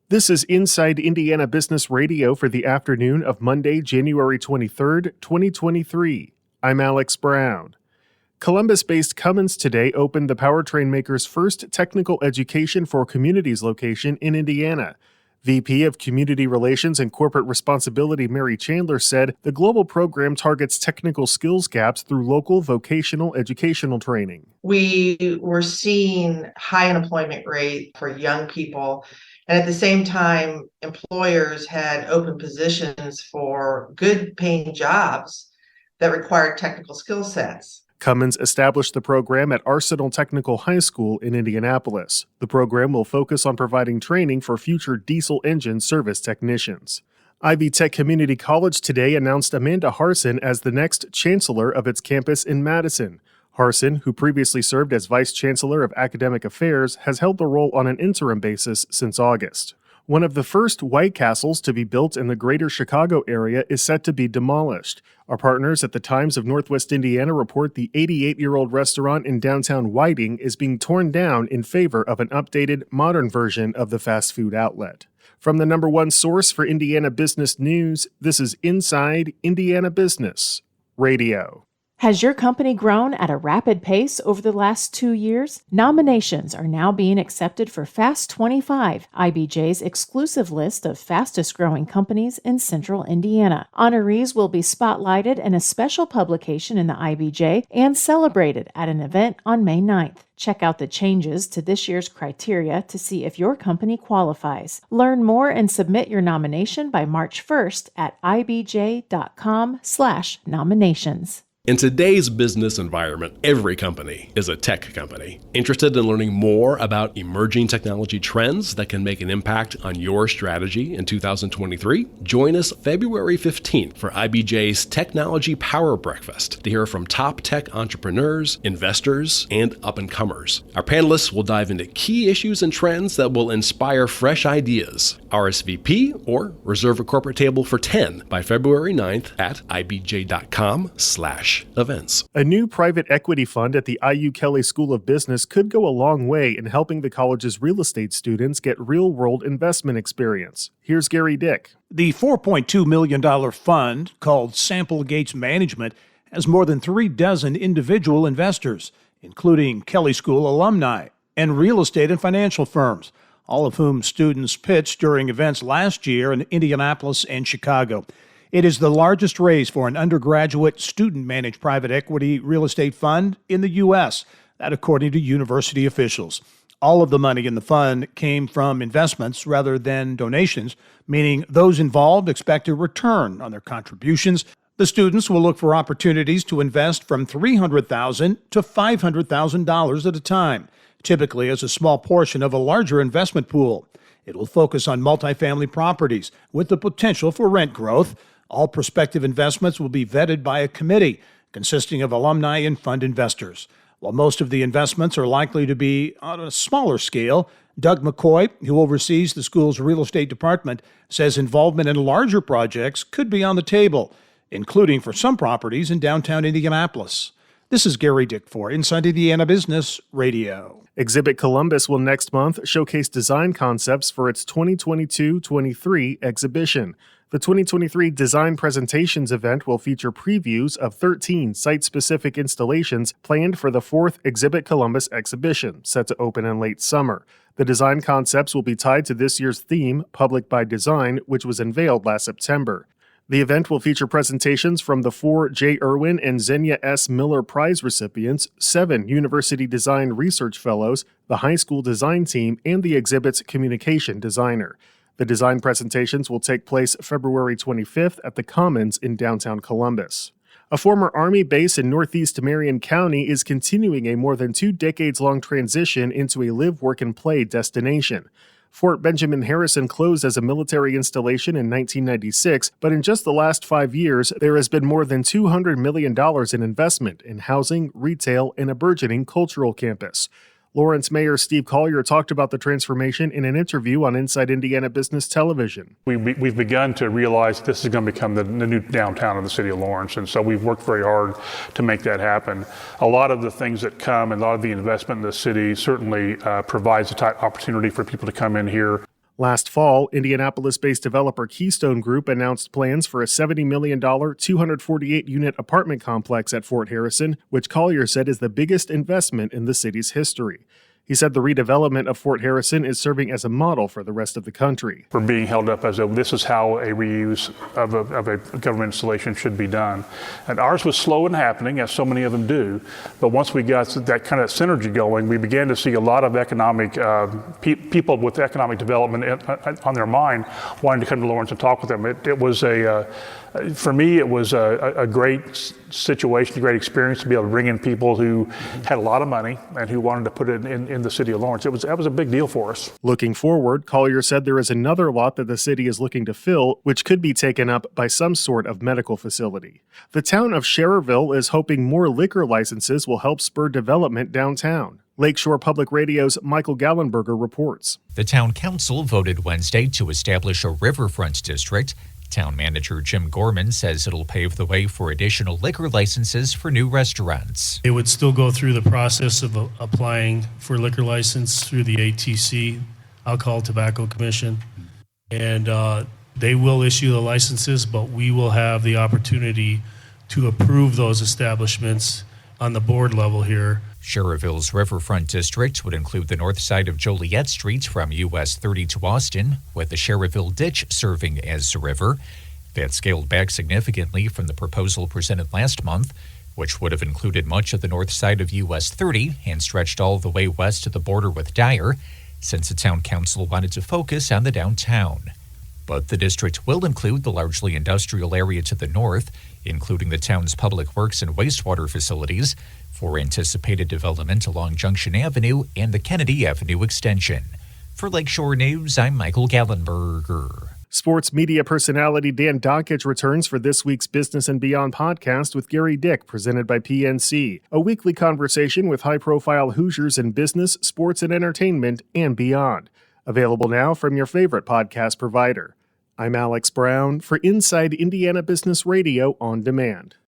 This is Inside Indiana Business Radio for the afternoon of Monday, January 23rd, 2023. I'm Alex Brown. Columbus-based Cummins today opened the powertrain maker's first technical education for communities location in Indiana. VP of Community Relations and Corporate Responsibility Mary Chandler said the global program targets technical skills gaps through local vocational educational training. We were seeing high unemployment rate for young people, and at the same time, employers had open positions for good paying jobs that required technical skill sets. Cummins established the program at Arsenal Technical High School in Indianapolis. The program will focus on providing training for future diesel engine service technicians. Ivy Tech Community College today announced Amanda Harson as the next chancellor of its campus in Madison. Harson, who previously served as Vice Chancellor of Academic Affairs, has held the role on an interim basis since August. One of the first White Castles to be built in the greater Chicago area is set to be demolished. Our partners at the Times of Northwest Indiana report the 88-year-old restaurant in downtown Whiting is being torn down in favor of an updated, modern version of the fast food outlet. From the number one source for Indiana business news, this is Inside Indiana Business Radio. Has your company grown at a rapid pace over the last 2 years? Nominations are now being accepted for Fast 25, IBJ's exclusive list of fastest growing companies in Central Indiana. Honorees will be spotlighted in a special publication in the IBJ and celebrated at an event on May 9th. Check out the changes to this year's criteria to see if your company qualifies. Learn more and submit your nomination by March 1st at ibj.com/nominations. In today's business environment, every company is a tech company. Interested in learning more about emerging technology trends that can make an impact on your strategy in 2023? Join us February 15th for IBJ's Technology Power Breakfast to hear from top tech entrepreneurs, investors, and up-and-comers. Our panelists will dive into key issues and trends that will inspire fresh ideas. RSVP or reserve a corporate table for 10 by February 9th at ibj.com/events. A new private equity fund at the IU Kelley School of Business could go a long way in helping the college's real estate students get real-world investment experience. Here's Gary Dick. The $4.2 million fund, called Sample Gates Management, has more than 36 individual investors, including Kelley School alumni and real estate and financial firms, all of whom students pitched during events last year in Indianapolis and Chicago. It is the largest raise for an undergraduate student-managed private equity real estate fund in the U.S., that according to university officials. All of the money in the fund came from investments rather than donations, meaning those involved expect a return on their contributions. The students will look for opportunities to invest from $300,000 to $500,000 at a time, typically as a small portion of a larger investment pool. It will focus on multifamily properties with the potential for rent growth. All prospective investments will be vetted by a committee consisting of alumni and fund investors. While most of the investments are likely to be on a smaller scale, Doug McCoy, who oversees the school's real estate department, says involvement in larger projects could be on the table, including for some properties in downtown Indianapolis. This is Gary Dick for Inside Indiana Business Radio. Exhibit Columbus will next month showcase design concepts for its 2022-23 exhibition. The 2023 Design Presentations event will feature previews of 13 site-specific installations planned for the 4th Exhibit Columbus exhibition, set to open in late summer. The design concepts will be tied to this year's theme, Public by Design, which was unveiled last September. The event will feature presentations from the 4 J. Irwin and Xenia S. Miller Prize recipients, 7 University Design Research Fellows, the high school design team, and the exhibit's communication designer. The design presentations will take place February 25th at the Commons in downtown Columbus. A former Army base in northeast Marion County is continuing a more than 2 decades-long transition into a live, work, and play destination. Fort Benjamin Harrison closed as a military installation in 1996, but in just the last 5 years, there has been more than $200 million in investment in housing, retail, and a burgeoning cultural campus. Lawrence Mayor Steve Collier talked about the transformation in an interview on Inside Indiana Business Television. We've begun to realize this is going to become the new downtown of the city of Lawrence, and so we've worked very hard to make that happen. A lot of the things that come and a lot of the investment in the city certainly provides a tight opportunity for people to come in here. Last fall, Indianapolis-based developer Keystone Group announced plans for a $70 million, 248-unit apartment complex at Fort Harrison, which Collier said is the biggest investment in the city's history. He said the redevelopment of Fort Harrison is serving as a model for the rest of the country. We're being held up as this is how a reuse of a government installation should be done. And ours was slow in happening, as so many of them do. But once we got that kind of synergy going, we began to see a lot of economic people with economic development on their mind wanting to come to Lawrence and talk with them. It was for me, it was a great situation, a great experience to be able to bring in people who had a lot of money and who wanted to put it in the city of Lawrence. That was a big deal for us. Looking forward, Collier said there is another lot that the city is looking to fill, which could be taken up by some sort of medical facility. The town of Schererville is hoping more liquor licenses will help spur development downtown. Lakeshore Public Radio's Michael Gallenberger reports. The town council voted Wednesday to establish a riverfront district. Town manager Jim Gorman says it'll pave the way for additional liquor licenses for new restaurants. It would still go through the process of applying for liquor license through the ATC, Alcohol Tobacco Commission, and they will issue the licenses, but we will have the opportunity to approve those establishments on the board level here. Schererville's riverfront district would include the north side of Joliet Street from US 30 to Austin, with the Schererville Ditch serving as the river. That scaled back significantly from the proposal presented last month, which would have included much of the north side of US 30 and stretched all the way west to the border with Dyer, since the town council wanted to focus on the downtown. But the district will include the largely industrial area to the north, including the town's public works and wastewater facilities, for anticipated development along Junction Avenue and the Kennedy Avenue extension. For Lakeshore News, I'm Michael Gallenberger. Sports media personality Dan Dockich returns for this week's Business and Beyond podcast with Gary Dick, presented by PNC, a weekly conversation with high-profile Hoosiers in business, sports, and entertainment, and beyond. Available now from your favorite podcast provider. I'm Alex Brown for Inside Indiana Business Radio On Demand.